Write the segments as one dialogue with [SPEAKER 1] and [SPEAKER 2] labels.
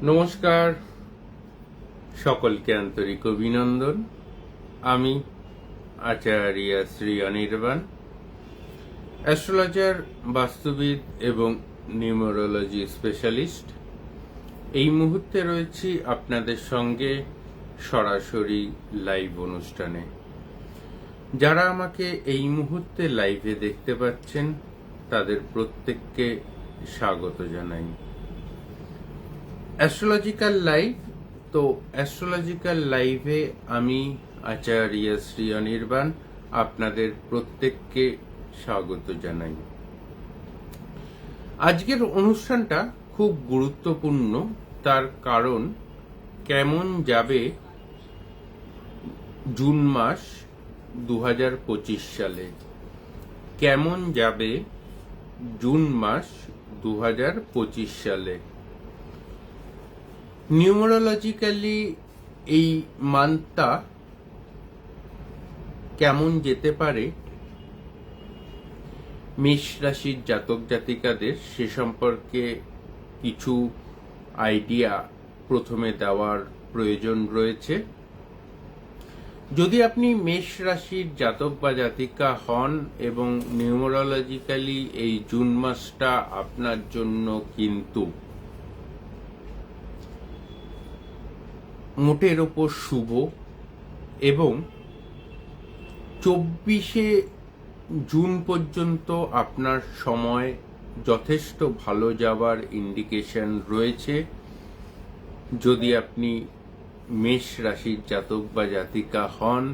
[SPEAKER 1] নমস্কার, সকলকে আন্তরিক অভিনন্দন। আমি আচার্য শ্রী অনির্বাণ, অ্যাস্ট্রোলজার, বাস্তুবিদ এবং নিউমেরোলজি স্পেশালিস্ট। এই মুহূর্তে রয়েছি আপনাদের সঙ্গে সরাসরি লাইভ অনুষ্ঠানে। যারা আমাকে এই মুহূর্তে লাইভে দেখতে পাচ্ছেন তাদের প্রত্যেককে স্বাগত জানাই। অ্যাস্ট্রোলজিক্যাল লাইভ, তো অ্যাস্ট্রোলজিক্যাল লাইভে আমি আচার্য শ্রী অনির্বাণ আপনাদের প্রত্যেককে স্বাগত জানাই। আজকের অনুষ্ঠানটা খুব গুরুত্বপূর্ণ, তার কারণ কেমন যাবে জুন মাস 2025 সালে, কেমন যাবে জুন মাস 2025 সালে। নিউমেরোলজিক্যালি এই মান্থটা কেমন যেতে পারে মেষ রাশির জাতক জাতিকাদের, সে সম্পর্কে কিছু আইডিয়া প্রথমে দেওয়ার প্রয়োজন রয়েছে। যদি আপনি মেষ রাশির জাতক বা জাতিকা হন এবং নিউমেরোলজিক্যালি এই জুন মাসটা আপনার জন্য কিন্তু মোটের ওপর শুভ এবং 24শে জুন পর্যন্ত আপনার সময় যথেষ্ট ভালো যাবার ইন্ডিকেশন রয়েছে। যদি আপনি মেষ রাশির জাতক বা জাতিকা হন,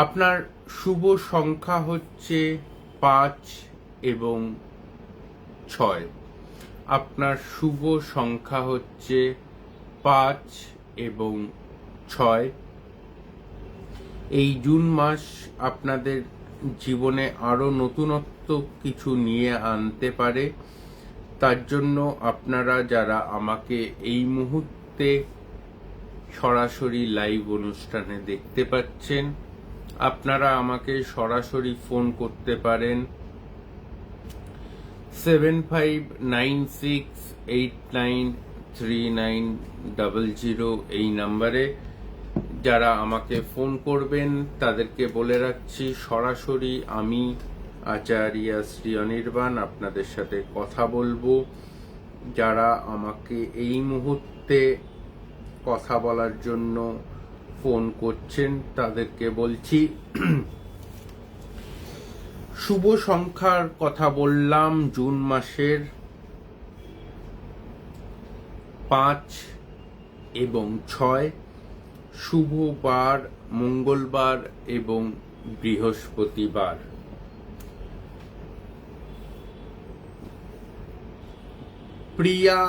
[SPEAKER 1] আপনার শুভ সংখ্যা হচ্ছে 5 এবং 6। আপনার শুভ সংখ্যা হচ্ছে 5 এবং 6। এই জুন মাস আপনাদের জীবনে আরো নতুনত্ব কিছু নিয়ে আনতে পারে। তার জন্য আপনারা যারা আমাকে এই মুহূর্তে সরাসরি লাইভ অনুষ্ঠানে দেখতে পাচ্ছেন, আপনারা আমাকে সরাসরি ফোন করতে পারেন 7596893900 এই নাম্বারে। যারা আমাকে ফোন করবেন তাদেরকে বলে রাখছি, সরাসরি আমি আচার্য শ্রী অনির্বাণ আপনাদের সাথে কথা বলবো। যারা আমাকে এই মুহূর্তে কথা বলার জন্য ফোন করছেন তাদেরকে বলছি, শুভ সংখ্যার কথা বললাম জুন মাসের 5 এবং 6। শুভ বার মঙ্গলবার এবং বৃহস্পতিবার। প্রিয়া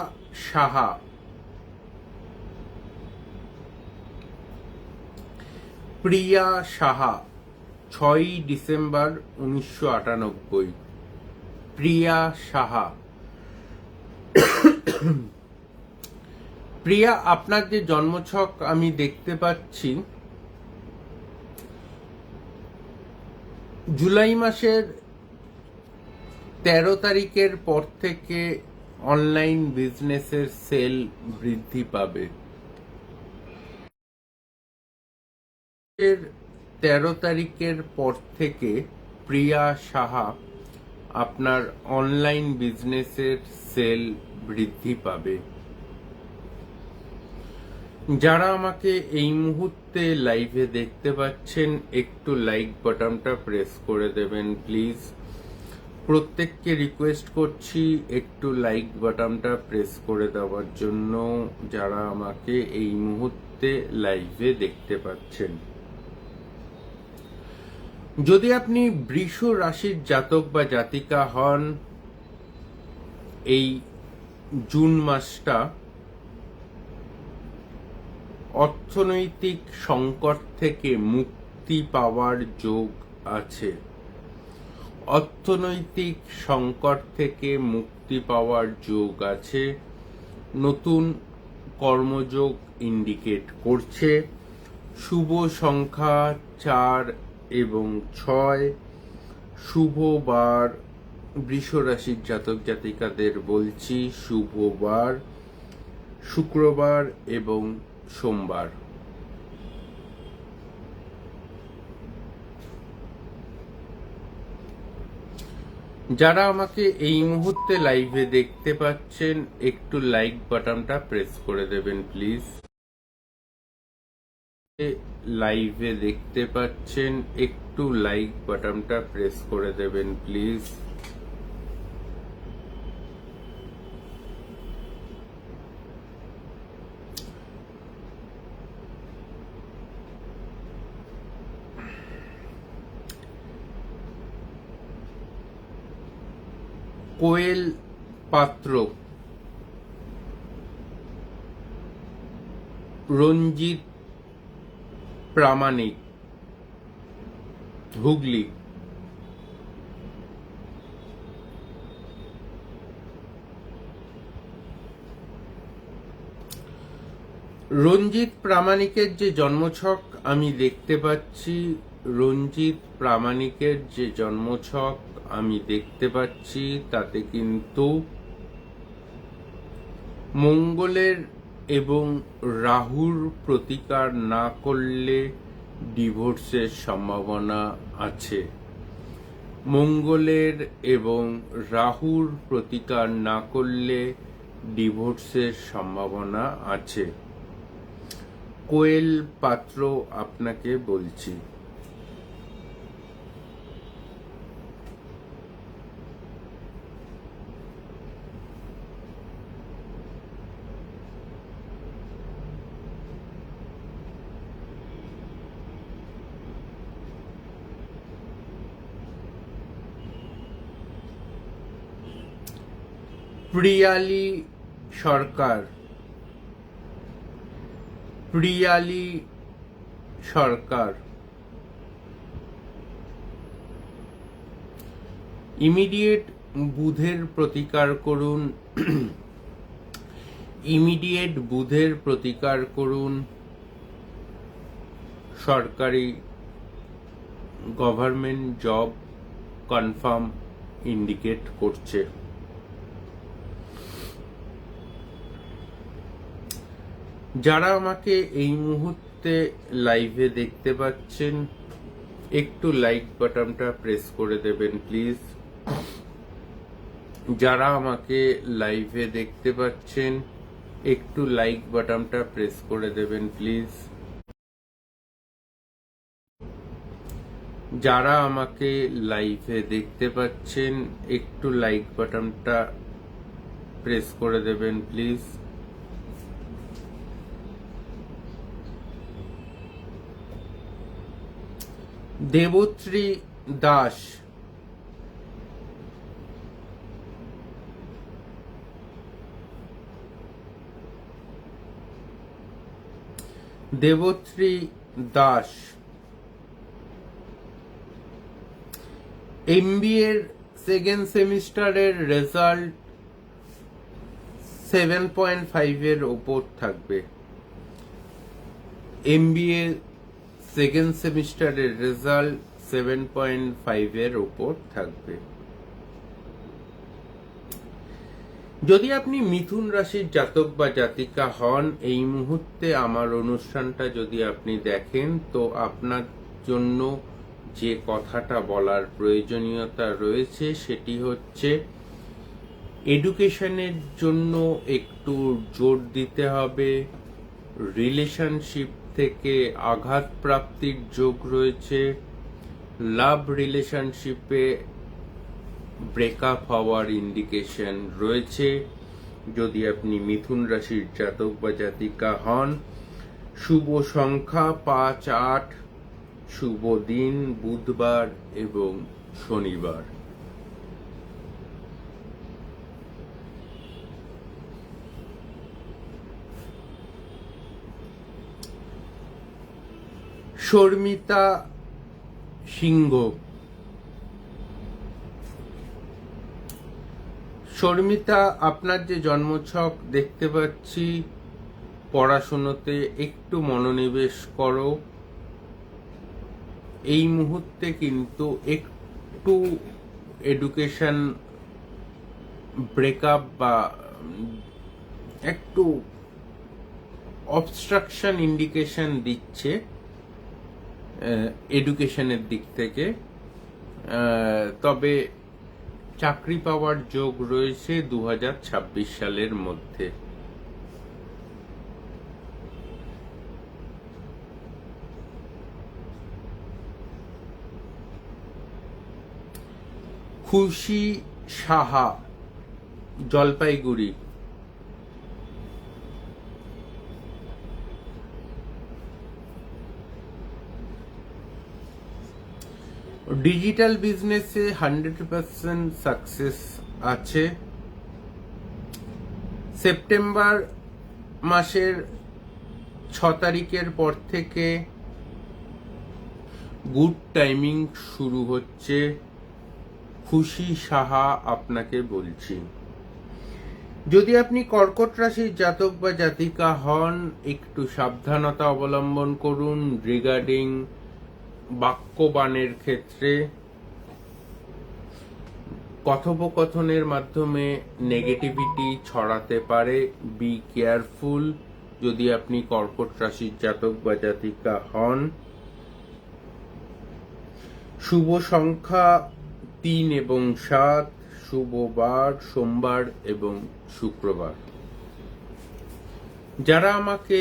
[SPEAKER 1] সাহা, প্রিয়া সাহা 6 ডিসেম্বর 1998। প্রিয়া সাহা। প্রিয়া, আপনার যে জন্মছক আমি দেখতে পাচ্ছি, জুলাই মাসের 13 তারিখের পর থেকে অনলাইন বিজনেসের সেল বৃদ্ধি পাবে। 13 তারিখের পর থেকে প্রিয়া সাহা আপনার অনলাইন বিজনেসের সেল বৃদ্ধি পাবে। যারা আমাকে এই মুহূর্তে লাইভে দেখতে পাচ্ছেন, একটু লাইক বাটনটা প্রেস করে দেবেন প্লিজ। প্রত্যেককে রিকোয়েস্ট করছি একটু লাইক বাটনটা প্রেস করে দেওয়ার জন্য, যারা আমাকে এই মুহূর্তে লাইভে দেখতে পাচ্ছেন। যদি আপনি বৃষ রাশির জাতক বা জাতিকা হন, এই জুন মাসটা অর্থনৈতিক সংকট থেকে মুক্তি পাওয়ার যোগ আছে। অর্থনৈতিক সংকট থেকে মুক্তি পাওয়ার যোগ আছে। নতুন কর্মযোগ ইন্ডিকেট করছে। শুভ সংখ্যা 4 এবং 6। শুভ বার বৃষ রাশির জাতক জাতিকাদের বলছি, শুভ বার শুক্রবার এবং সোমবার। যারা আমাকে এই মুহূর্তে লাইভে দেখতে পাচ্ছেন একটু লাইক বাটনটা প্রেস করে দেবেন প্লিজ। লাইভে দেখতে পাচ্ছেন একটু লাইক বাটনটা প্রেস করে দেবেন প্লিজ। কোয়েল পাত্র, রঞ্জিত প্রামাণিক, হুগলি। রঞ্জিত প্রামাণিকের যে জন্মছক আমি দেখতে পাচ্ছি, রঞ্জিত প্রামাণিকের যে জন্মছক আমি দেখতে পাচ্ছি তাতে কিন্তু মঙ্গলের এবং রাহুর প্রতিকার না করলে ডিভোর্সের সম্ভাবনা আছে। মঙ্গলের এবং রাহুর প্রতিকার না করলে ডিভোর্সের সম্ভাবনা আছে। কোয়েল পাত্র আপনাকে বলছি। প্রিয়ালি সরকার, প্রিয়ালি সরকার, ইমিডিয়েট বুধের প্রতিকার করুন, ইমিডিয়েট বুধের প্রতিকার করুন। সরকারি গভর্নমেন্ট জব কনফার্ম ইন্ডিকেট করছে। যারা আমাকে এই মুহূর্তে লাইভে দেখতে পাচ্ছেন একটু লাইক বাটনটা প্রেস করে দেবেন প্লিজ। যারা আমাকে লাইভে দেখতে পাচ্ছেন একটু লাইক বাটনটা প্রেস করে দেবেন প্লিজ। যারা আমাকে লাইভে দেখতে পাচ্ছেন একটু লাইক বাটনটা প্রেস করে দেবেন প্লিজ। দেবশ্রী দাস, দেবশ্রী দাস, এমবিএ এর সেকেন্ড সেমিস্টারের রেজাল্ট 7.5 এর উপর থাকবে। এমবিএ সেকেন্ড সেমিস্টারের রেজাল্ট 7.5 এর উপর থাকবে। যদি আপনি মিথুন রাশির জাতক বা জাতিকা হন, এই মুহূর্তে আমার অনুষ্ঠানটা যদি আপনি দেখেন, তো আপনার জন্য যে কথাটা বলার প্রয়োজনীয়তা রয়েছে সেটি হচ্ছে এডুকেশনের জন্য একটু জোর দিতে হবে। রিলেশনশিপ থেকে আঘাত প্রাপ্তির যোগ রয়েছে। লাভ রিলেশনশিপে ব্রেকআপ হওয়ার ইন্ডিকেশন রয়েছে যদি আপনি মিথুন রাশির জাতক বা জাতিকা হন। শুভ সংখ্যা 5, 8, শুভ দিন বুধবার এবং শনিবার। শর্মিতা সিংহ, শর্মিতা আপনার যে জন্মছক দেখতে পাচ্ছি, পড়াশোনাতে একটু মনোনিবেশ করো। এই মুহূর্তে কিন্তু একটু এডুকেশন ব্রেকআপ বা একটু অবস্ট্রাকশন ইন্ডিকেশন দিচ্ছে এডুকেশনের দিক থেকে, তবে চাকরি পাওয়ার যোগ রয়েছে 2026 সালের মধ্যে। খুশি সাহা, জলপাইগুড়ি। ডিজিটাল বিজনেসে 100% সাকসেস আছে। সেপ্টেম্বর মাসের 6 তারিখের পর থেকে গুড টাইমিং শুরু হচ্ছে। খুশি সাহা আপনাকে বলছি। যদি আপনি কর্কট রাশির জাতক বা জাতিকা হন, একটু সাবধানতা অবলম্বন করুন রিগার্ডিং বাক্যবাণের ক্ষেত্রে। কথোপকথনের মাধ্যমে নেগেটিভিটি ছড়াতে পারে, বি কেয়ারফুল যদি আপনি কর্কট রাশির জাতক বা জাতিকা হন। শুভ সংখ্যা 3 এবং 7, শুভ বার সোমবার এবং শুক্রবার। যারা আমাকে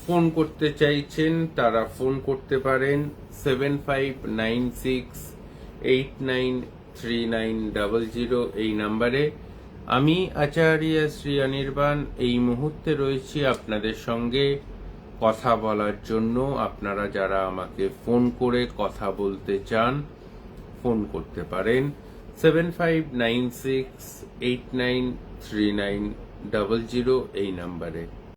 [SPEAKER 1] ফোন করতে চাইছেন তারা ফোন করতে পারেন 7596893900 এই নাম্বারে। আমি আচার্য শ্রী অনির্বাণ এই মুহূর্তে রয়েছি আপনাদের সঙ্গে কথা বলার জন্য। আপনারা যারা আমাকে ফোন করে কথা বলতে চান ফোন করতে পারেন 7596893900 এই নাম্বারে।